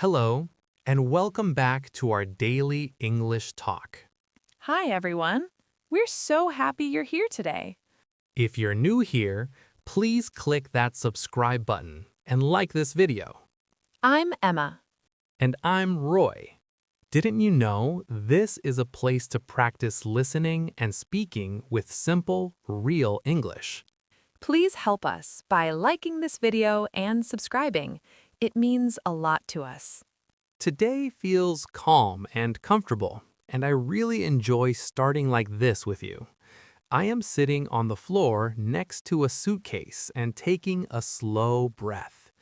Hello, and welcome back to our daily English talk. Hi, everyone. We're so happy you're here today. If you're new here, please click that subscribe button and like this video. I'm Emma. And I'm Roy. Didn't you know this is a place to practice listening and speaking with simple, real English? Please help us by liking this video and subscribing. It means a lot to us. Today feels calm and comfortable, and I really enjoy starting like this with you. I am sitting on the floor next to a suitcase and taking a slow breath.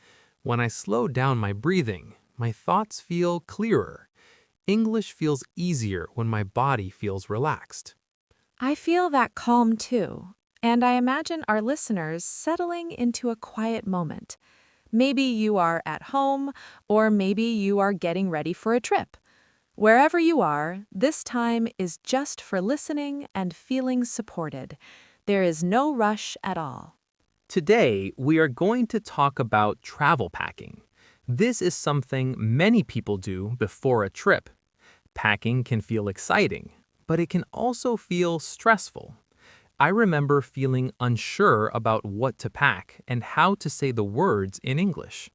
When I slow down my breathing, my thoughts feel clearer. English feels easier when my body feels relaxed. I feel that calm too, and I imagine our listeners settling into a quiet moment. Maybe you are at home, or maybe you are getting ready for a trip. Wherever you are, this time is just for listening and feeling supported. There is no rush at all. Today, we are going to talk about travel packing. This is something many people do before a trip. Packing can feel exciting, but it can also feel stressful. I remember feeling unsure about what to pack and how to say the words in English.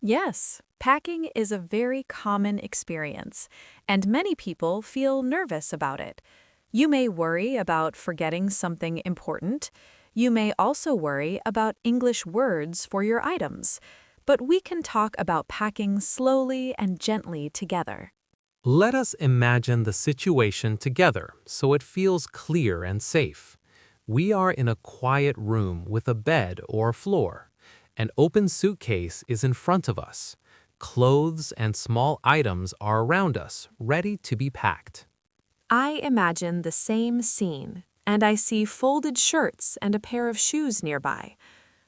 Yes, packing is a very common experience, and many people feel nervous about it. You may worry about forgetting something important. You may also worry about English words for your items. But we can talk about packing slowly and gently together. Let us imagine the situation together so it feels clear and safe. We are in a quiet room with a bed or floor. An open suitcase is in front of us. Clothes and small items are around us, ready to be packed. I imagine the same scene, and I see folded shirts and a pair of shoes nearby.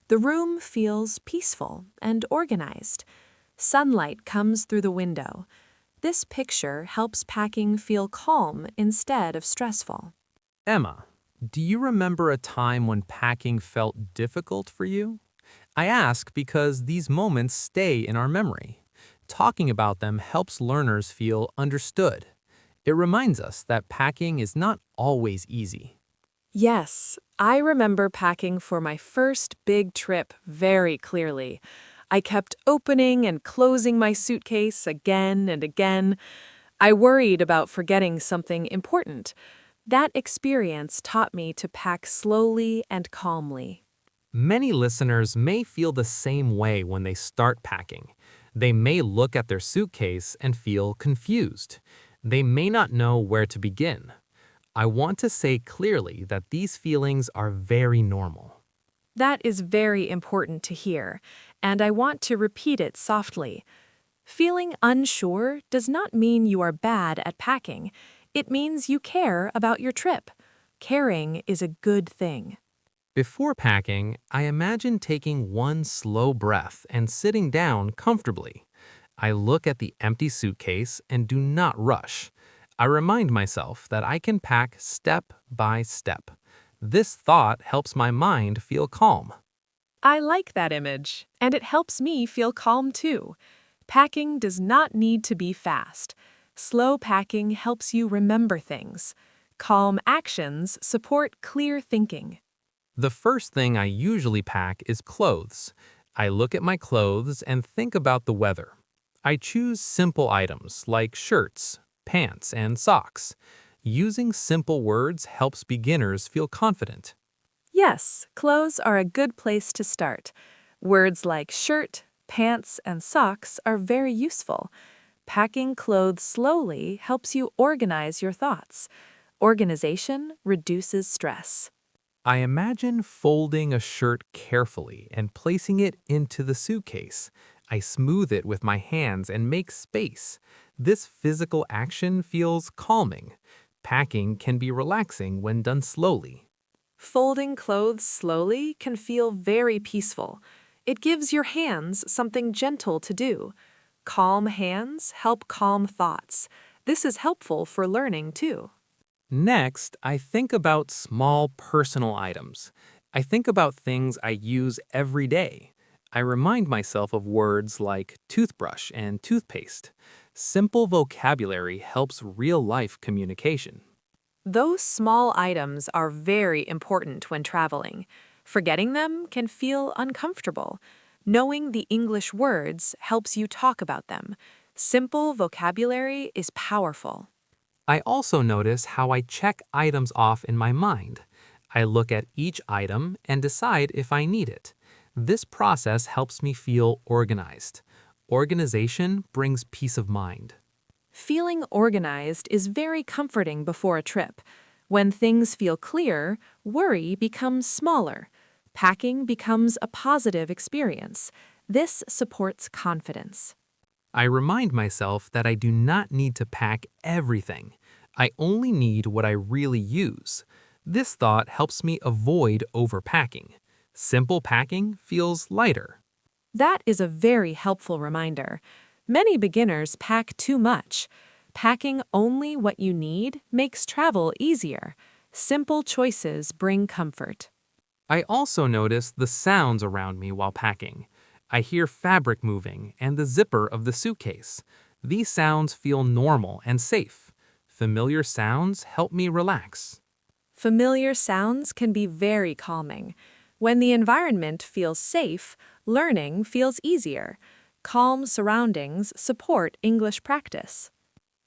The room feels peaceful and organized. Sunlight comes through the window. This picture helps packing feel calm instead of stressful. Emma, do you remember a time when packing felt difficult for you? I ask because these moments stay in our memory. Talking about them helps learners feel understood. It reminds us that packing is not always easy. Yes, I remember packing for my first big trip very clearly. I kept opening and closing my suitcase again and again. I worried about forgetting something important. That experience taught me to pack slowly and calmly. Many listeners may feel the same way when they start packing. They may look at their suitcase and feel confused. They may not know where to begin. I want to say clearly that these feelings are very normal. That is very important to hear, and I want to repeat it softly. Feeling unsure does not mean you are bad at packing. It means you care about your trip. Caring is a good thing. Before packing, I imagine taking one slow breath and sitting down comfortably. I look at the empty suitcase and do not rush. I remind myself that I can pack step by step. This thought helps my mind feel calm. I like that image, and it helps me feel calm too. Packing does not need to be fast. Slow packing helps you remember things. Calm actions support clear thinking. The first thing I usually pack is clothes. I look at my clothes and think about the weather. I choose simple items like shirts, pants, and socks. Using simple words helps beginners feel confident. Yes, clothes are a good place to start. Words like shirt, pants, and socks are very useful. Packing clothes slowly helps you organize your thoughts. Organization reduces stress. I imagine folding a shirt carefully and placing it into the suitcase. I smooth it with my hands and make space. This physical action feels calming. Packing can be relaxing when done slowly. Folding clothes slowly can feel very peaceful. It gives your hands something gentle to do. Calm hands help calm thoughts. This is helpful for learning too. Next, I think about small personal items. I think about things I use every day. I remind myself of words like toothbrush and toothpaste. Simple vocabulary helps real-life communication. Those small items are very important when traveling. Forgetting them can feel uncomfortable. Knowing the English words helps you talk about them. Simple vocabulary is powerful. I also notice how I check items off in my mind. I look at each item and decide if I need it. This process helps me feel organized. Organization brings peace of mind. Feeling organized is very comforting before a trip. When things feel clear, worry becomes smaller. Packing becomes a positive experience. This supports confidence. I remind myself that I do not need to pack everything. I only need what I really use. This thought helps me avoid overpacking. Simple packing feels lighter. That is a very helpful reminder. Many beginners pack too much. Packing only what you need makes travel easier. Simple choices bring comfort. I also notice the sounds around me while packing. I hear fabric moving and the zipper of the suitcase. These sounds feel normal and safe. Familiar sounds help me relax. Familiar sounds can be very calming. When the environment feels safe, learning feels easier. Calm surroundings support English practice.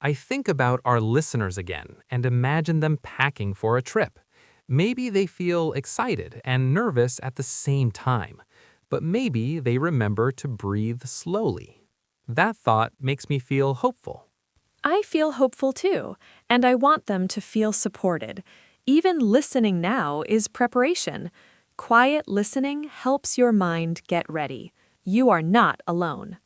I think about our listeners again and imagine them packing for a trip. Maybe they feel excited and nervous at the same time, but maybe they remember to breathe slowly. That thought makes me feel hopeful. I feel hopeful too, and I want them to feel supported. Even listening now is preparation. Quiet listening helps your mind get ready. You are not alone.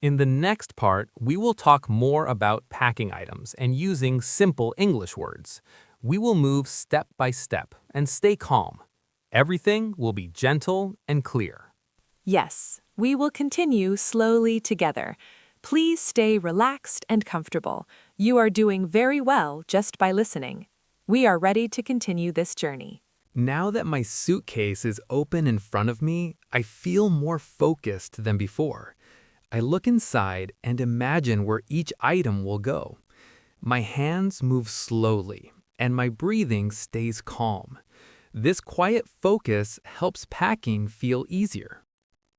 In the next part, we will talk more about packing items and using simple English words. We will move step by step and stay calm. Everything will be gentle and clear. Yes, we will continue slowly together. Please stay relaxed and comfortable. You are doing very well just by listening. We are ready to continue this journey. Now that my suitcase is open in front of me, I feel more focused than before. I look inside and imagine where each item will go. My hands move slowly, and my breathing stays calm. This quiet focus helps packing feel easier.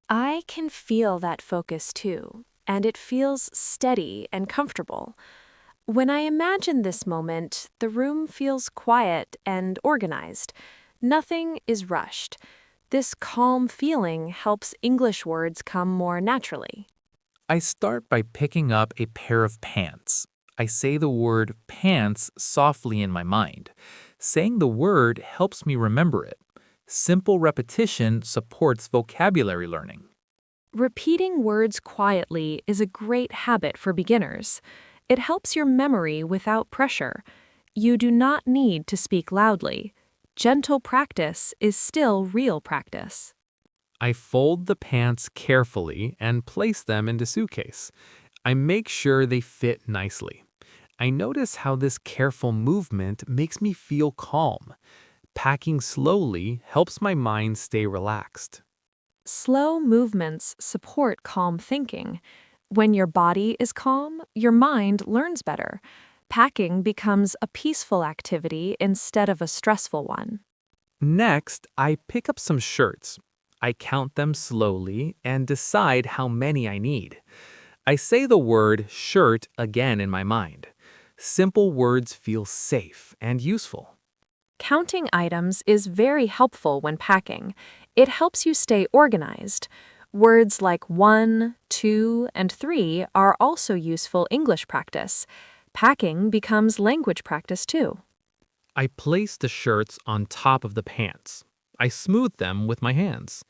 I can feel that focus too, and it feels steady and comfortable. When I imagine this moment, the room feels quiet and organized. Nothing is rushed. This calm feeling helps English words come more naturally. I start by picking up a pair of pants. I say the word pants softly in my mind. Saying the word helps me remember it. Simple repetition supports vocabulary learning. Repeating words quietly is a great habit for beginners. It helps your memory without pressure. You do not need to speak loudly. Gentle practice is still real practice. I fold the pants carefully and place them in the suitcase. I make sure they fit nicely. I notice how this careful movement makes me feel calm. Packing slowly helps my mind stay relaxed. Slow movements support calm thinking. When your body is calm, your mind learns better. Packing becomes a peaceful activity instead of a stressful one. Next, I pick up some shirts. I count them slowly and decide how many I need. I say the word shirt again in my mind. Simple words feel safe and useful. Counting items is very helpful when packing. It helps you stay organized. Words like 1, 2, and 3 are also useful English practice. Packing becomes language practice too. I place the shirts on top of the pants. I smooth them with my hands.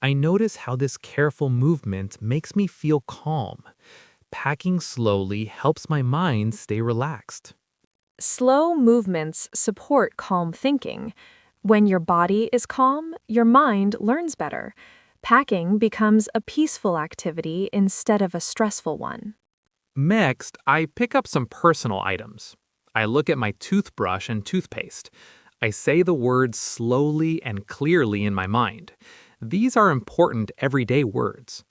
I notice how this careful movement makes me feel calm. Packing slowly helps my mind stay relaxed. Slow movements support calm thinking. When your body is calm, your mind learns better. Packing becomes a peaceful activity instead of a stressful one. Next, I pick up some personal items. I look at my toothbrush and toothpaste. I say the words slowly and clearly in my mind. These are important everyday words.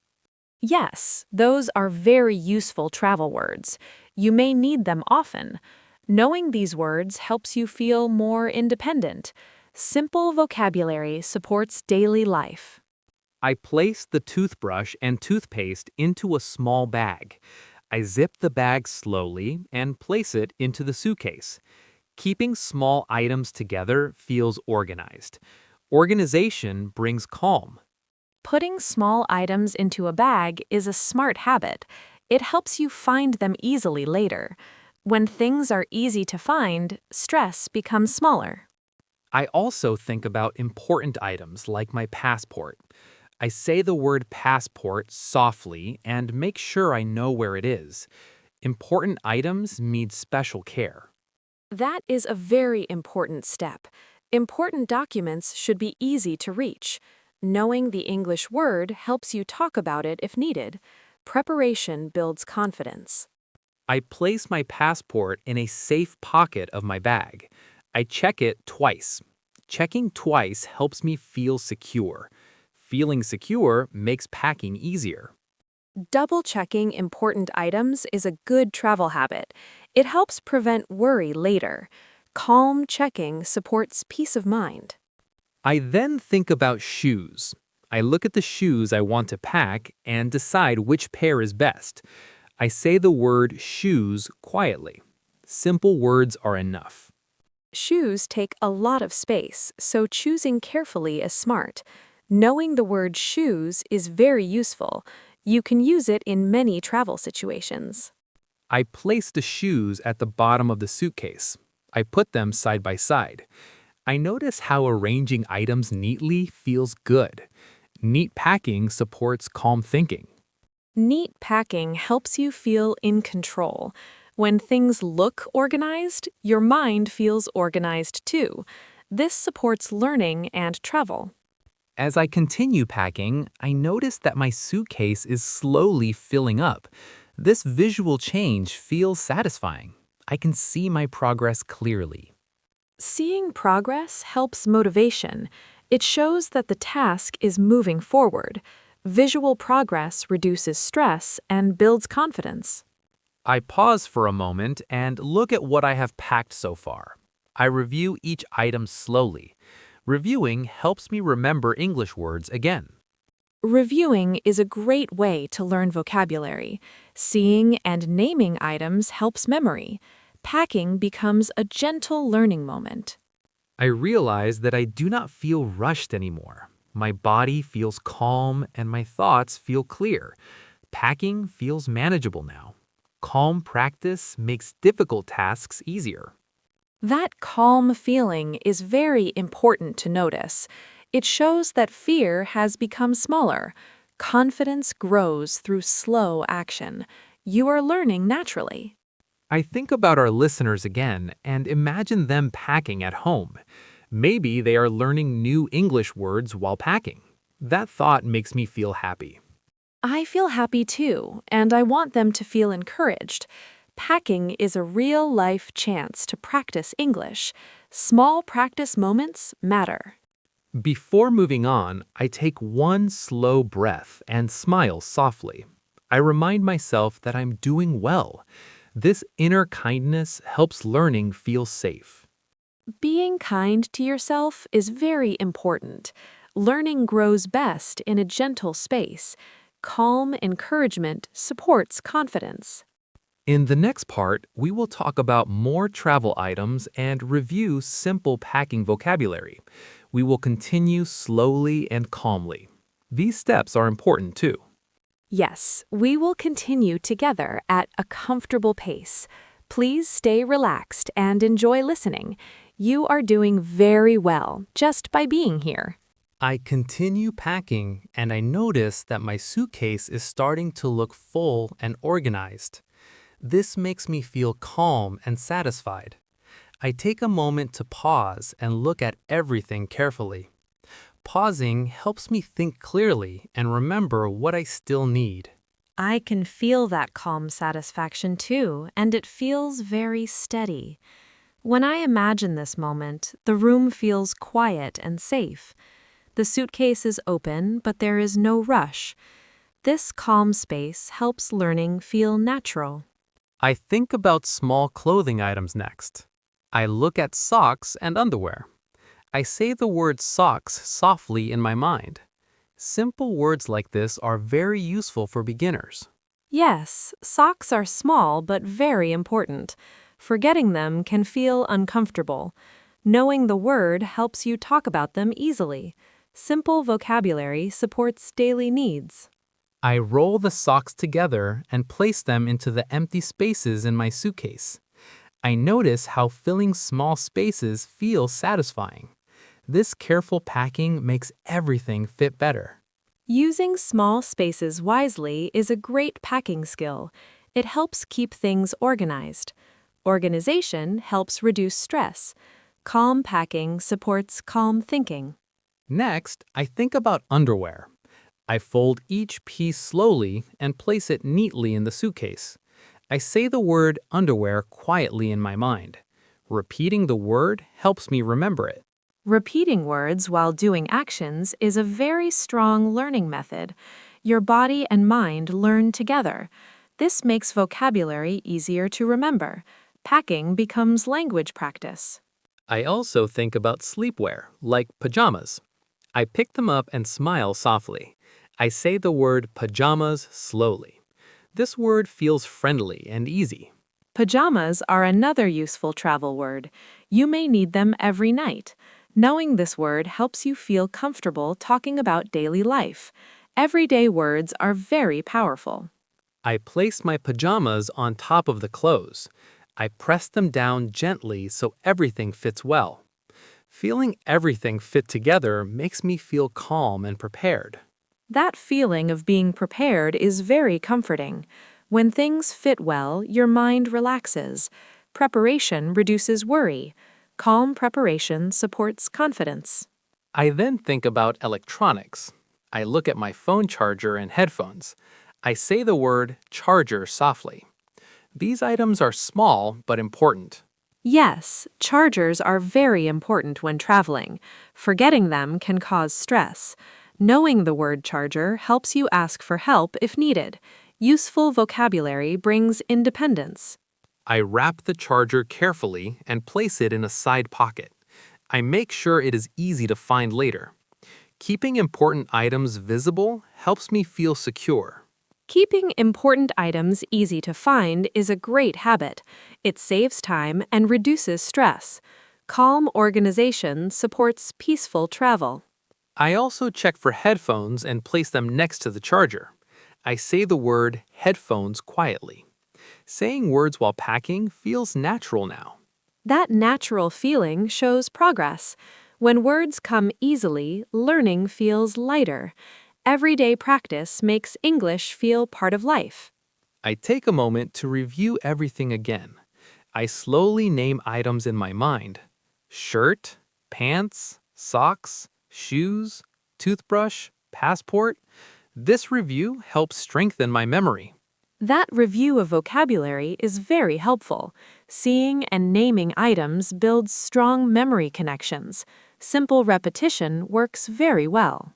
Yes, those are very useful travel words. You may need them often. Knowing these words helps you feel more independent. Simple vocabulary supports daily life. I place the toothbrush and toothpaste into a small bag. I zip the bag slowly and place it into the suitcase. Keeping small items together feels organized. Organization brings calm. Putting small items into a bag is a smart habit. It helps you find them easily later. When things are easy to find, stress becomes smaller. I also think about important items like my passport. I say the word passport softly and make sure I know where it is. Important items need special care. That is a very important step. Important documents should be easy to reach. Knowing the English word helps you talk about it if needed. Preparation builds confidence. I place my passport in a safe pocket of my bag. I check it twice. Checking twice helps me feel secure. Feeling secure makes packing easier. Double checking important items is a good travel habit. It helps prevent worry later. Calm checking supports peace of mind. I then think about shoes. I look at the shoes I want to pack and decide which pair is best. I say the word shoes quietly. Simple words are enough. Shoes take a lot of space, so choosing carefully is smart. Knowing the word shoes is very useful. You can use it in many travel situations. I place the shoes at the bottom of the suitcase. I put them side by side. I notice how arranging items neatly feels good. Neat packing supports calm thinking. Neat packing helps you feel in control. When things look organized, your mind feels organized too. This supports learning and travel. As I continue packing, I notice that my suitcase is slowly filling up. This visual change feels satisfying. I can see my progress clearly. Seeing progress helps motivation. It shows that the task is moving forward. Visual progress reduces stress and builds confidence. I pause for a moment and look at what I have packed so far. I review each item slowly. Reviewing helps me remember English words again. Reviewing is a great way to learn vocabulary. Seeing and naming items helps memory. Packing becomes a gentle learning moment. I realize that I do not feel rushed anymore. My body feels calm and my thoughts feel clear. Packing feels manageable now. Calm practice makes difficult tasks easier. That calm feeling is very important to notice. It shows that fear has become smaller. Confidence grows through slow action. You are learning naturally. I think about our listeners again and imagine them packing at home. Maybe they are learning new English words while packing. That thought makes me feel happy. I feel happy too, and I want them to feel encouraged. Packing is a real life chance to practice English. Small practice moments matter. Before moving on, I take one slow breath and smile softly. I remind myself that I'm doing well. This inner kindness helps learning feel safe. Being kind to yourself is very important. Learning grows best in a gentle space. Calm encouragement supports confidence. In the next part, we will talk about more travel items and review simple packing vocabulary. We will continue slowly and calmly. These steps are important too. Yes, we will continue together at a comfortable pace. Please stay relaxed and enjoy listening. You are doing very well just by being here. I continue packing and I notice that my suitcase is starting to look full and organized. This makes me feel calm and satisfied. I take a moment to pause and look at everything carefully. Pausing helps me think clearly and remember what I still need. I can feel that calm satisfaction too, and it feels very steady. When I imagine this moment, the room feels quiet and safe. The suitcase is open, but there is no rush. This calm space helps learning feel natural. I think about small clothing items next. I look at socks and underwear. I say the word socks softly in my mind. Simple words like this are very useful for beginners. Yes, socks are small but very important. Forgetting them can feel uncomfortable. Knowing the word helps you talk about them easily. Simple vocabulary supports daily needs. I roll the socks together and place them into the empty spaces in my suitcase. I notice how filling small spaces feels satisfying. This careful packing makes everything fit better. Using small spaces wisely is a great packing skill. It helps keep things organized. Organization helps reduce stress. Calm packing supports calm thinking. Next, I think about underwear. I fold each piece slowly and place it neatly in the suitcase. I say the word underwear quietly in my mind. Repeating the word helps me remember it. Repeating words while doing actions is a very strong learning method. Your body and mind learn together. This makes vocabulary easier to remember. Packing becomes language practice. I also think about sleepwear, like pajamas. I pick them up and smile softly. I say the word pajamas slowly. This word feels friendly and easy. Pajamas are another useful travel word. You may need them every night. Knowing this word helps you feel comfortable talking about daily life. Everyday words are very powerful. I place my pajamas on top of the clothes. I press them down gently so everything fits well. Feeling everything fit together makes me feel calm and prepared. That feeling of being prepared is very comforting. When things fit well, your mind relaxes. Preparation reduces worry. Calm preparation supports confidence. I then think about electronics. I look at my phone charger and headphones. I say the word charger softly. These items are small but important. Yes, chargers are very important when traveling. Forgetting them can cause stress. Knowing the word charger helps you ask for help if needed. Useful vocabulary brings independence. I wrap the charger carefully and place it in a side pocket. I make sure it is easy to find later. Keeping important items visible helps me feel secure. Keeping important items easy to find is a great habit. It saves time and reduces stress. Calm organization supports peaceful travel. I also check for headphones and place them next to the charger. I say the word headphones quietly. Saying words while packing feels natural now. That natural feeling shows progress. When words come easily, learning feels lighter. Everyday practice makes English feel part of life. I take a moment to review everything again. I slowly name items in my mind: shirt, pants, socks, shoes, toothbrush, passport. This review helps strengthen my memory. That review of vocabulary is very helpful. Seeing and naming items builds strong memory connections. Simple repetition works very well.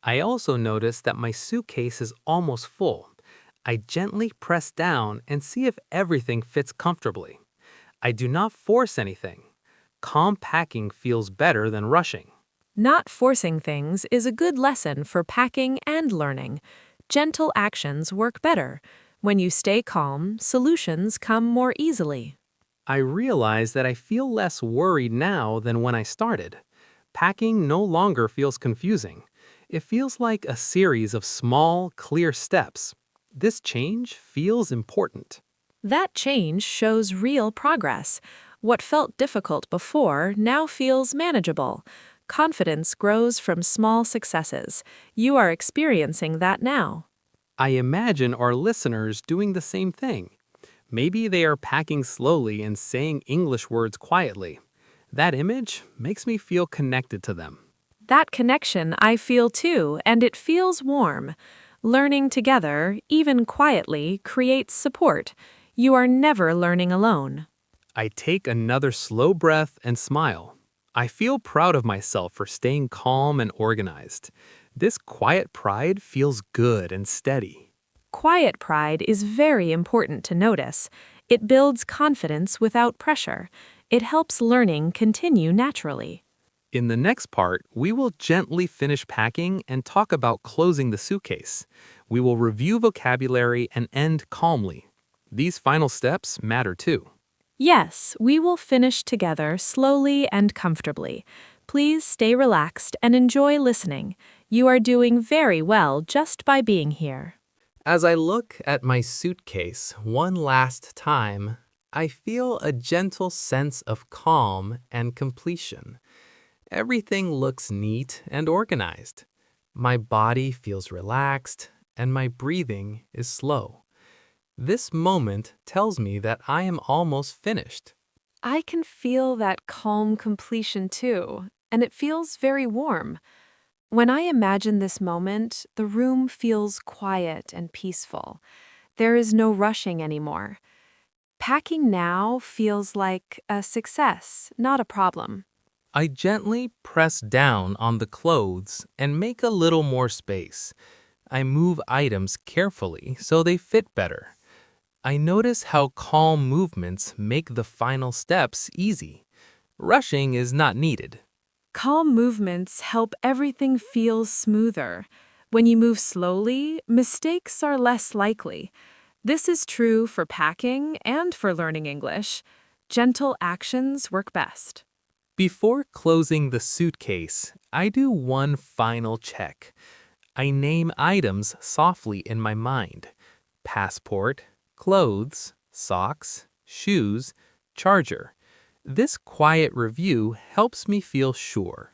I also notice that my suitcase is almost full. I gently press down and see if everything fits comfortably. I do not force anything. Calm packing feels better than rushing. Not forcing things is a good lesson for packing and learning. Gentle actions work better. When you stay calm, solutions come more easily. I realize that I feel less worried now than when I started. Packing no longer feels confusing. It feels like a series of small, clear steps. This change feels important. That change shows real progress. What felt difficult before now feels manageable. Confidence grows from small successes. You are experiencing that now. I imagine our listeners doing the same thing. Maybe they are packing slowly and saying English words quietly. That image makes me feel connected to them. That connection I feel too, and it feels warm. Learning together, even quietly, creates support. You are never learning alone. I take another slow breath and smile. I feel proud of myself for staying calm and organized. This quiet pride feels good and steady. Quiet pride is very important to notice. It builds confidence without pressure. It helps learning continue naturally. In the next part, we will gently finish packing and talk about closing the suitcase. We will review vocabulary and end calmly. These final steps matter too. Yes, we will finish together slowly and comfortably. Please stay relaxed and enjoy listening. You are doing very well just by being here. As I look at my suitcase one last time, I feel a gentle sense of calm and completion. Everything looks neat and organized. My body feels relaxed and my breathing is slow. This moment tells me that I am almost finished. I can feel that calm completion too, and it feels very warm. When I imagine this moment, the room feels quiet and peaceful. There is no rushing anymore. Packing now feels like a success, not a problem. I gently press down on the clothes and make a little more space. I move items carefully so they fit better. I notice how calm movements make the final steps easy. Rushing is not needed. Calm movements help everything feel smoother. When you move slowly, mistakes are less likely. This is true for packing and for learning English. Gentle actions work best. Before closing the suitcase, I do one final check. I name items softly in my mind: passport, clothes, socks, shoes, charger. This quiet review helps me feel sure.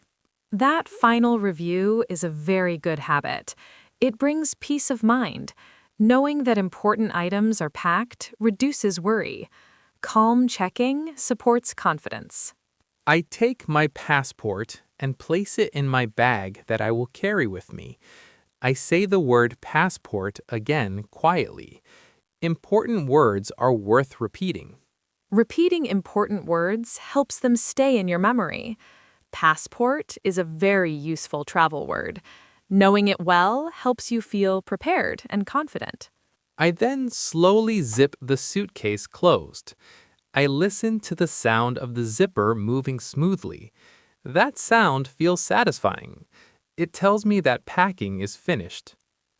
That final review is a very good habit. It brings peace of mind. Knowing that important items are packed reduces worry. Calm checking supports confidence. I take my passport and place it in my bag that I will carry with me. I say the word passport again quietly. Important words are worth repeating. Repeating important words helps them stay in your memory. Passport is a very useful travel word. Knowing it well helps you feel prepared and confident. I then slowly zip the suitcase closed. I listen to the sound of the zipper moving smoothly. That sound feels satisfying. It tells me that packing is finished.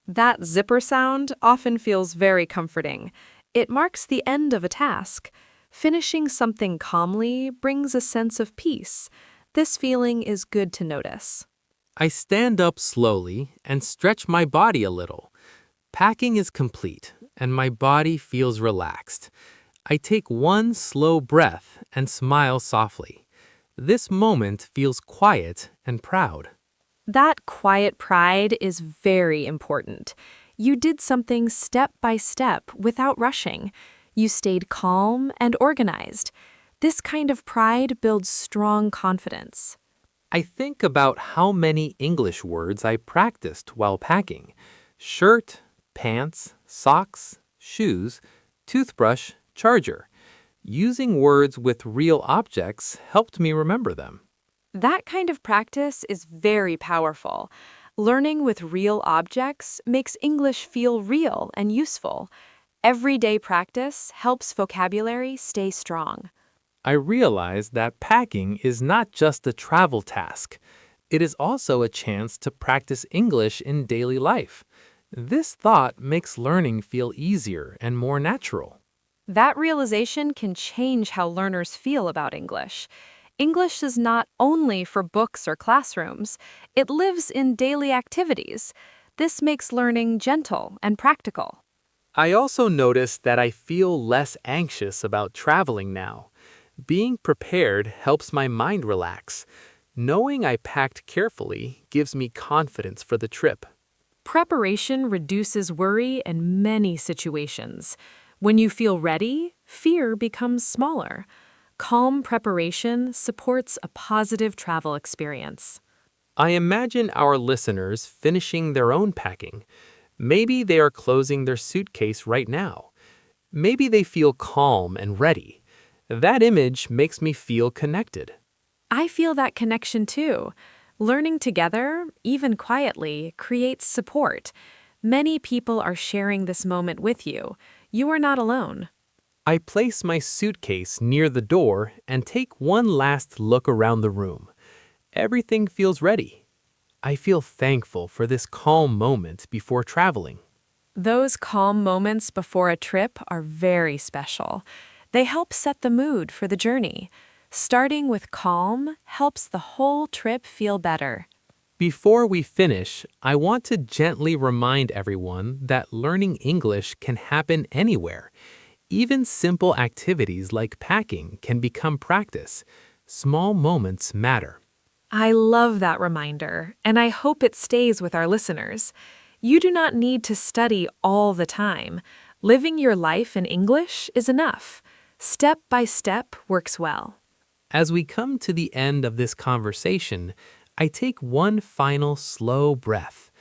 That zipper sound often feels very comforting. It marks the end of a task. Finishing something calmly brings a sense of peace. This feeling is good to notice. I stand up slowly and stretch my body a little. Packing is complete, and my body feels relaxed. I take one slow breath and smile softly. This moment feels quiet and proud. That quiet pride is very important. You did something step by step without rushing. You stayed calm and organized. This kind of pride builds strong confidence. I think about how many English words I practiced while packing: shirt, pants, socks, shoes, toothbrush, charger. Using words with real objects helped me remember them. That kind of practice is very powerful. Learning with real objects makes English feel real and useful. Everyday practice helps vocabulary stay strong. I realized that packing is not just a travel task. It is also a chance to practice English in daily life. This thought makes learning feel easier and more natural. That realization can change how learners feel about English. English is not only for books or classrooms, it lives in daily activities. This makes learning gentle and practical. I also noticed that I feel less anxious about traveling now. Being prepared helps my mind relax. Knowing I packed carefully gives me confidence for the trip. Preparation reduces worry in many situations. When you feel ready, fear becomes smaller. Calm preparation supports a positive travel experience. I imagine our listeners finishing their own packing. Maybe they are closing their suitcase right now. Maybe they feel calm and ready. That image makes me feel connected. I feel that connection too. Learning together, even quietly, creates support. Many people are sharing this moment with you. You are not alone. I place my suitcase near the door and take one last look around the room. Everything feels ready. I feel thankful for this calm moment before traveling. Those calm moments before a trip are very special. They help set the mood for the journey. Starting with calm helps the whole trip feel better. Before we finish, I want to gently remind everyone that learning English can happen anywhere. Even simple activities like packing can become practice. Small moments matter. I love that reminder, and I hope it stays with our listeners. You do not need to study all the time. Living your life in English is enough. Step by step works well. As we come to the end of this conversation, I take one final slow breath.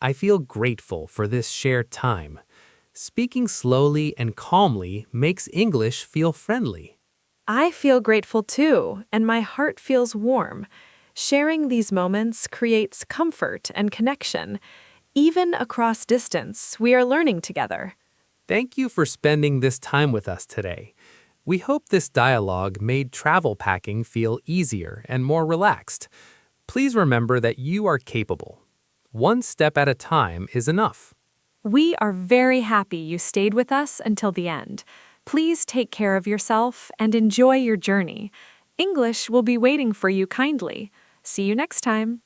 I feel grateful for this shared time. Speaking slowly and calmly makes English feel friendly. I feel grateful too, and my heart feels warm. Sharing these moments creates comfort and connection. Even across distance, we are learning together. Thank you for spending this time with us today. We hope this dialogue made travel packing feel easier and more relaxed. Please remember that you are capable. One step at a time is enough. We are very happy you stayed with us until the end. Please take care of yourself and enjoy your journey. English will be waiting for you kindly. See you next time.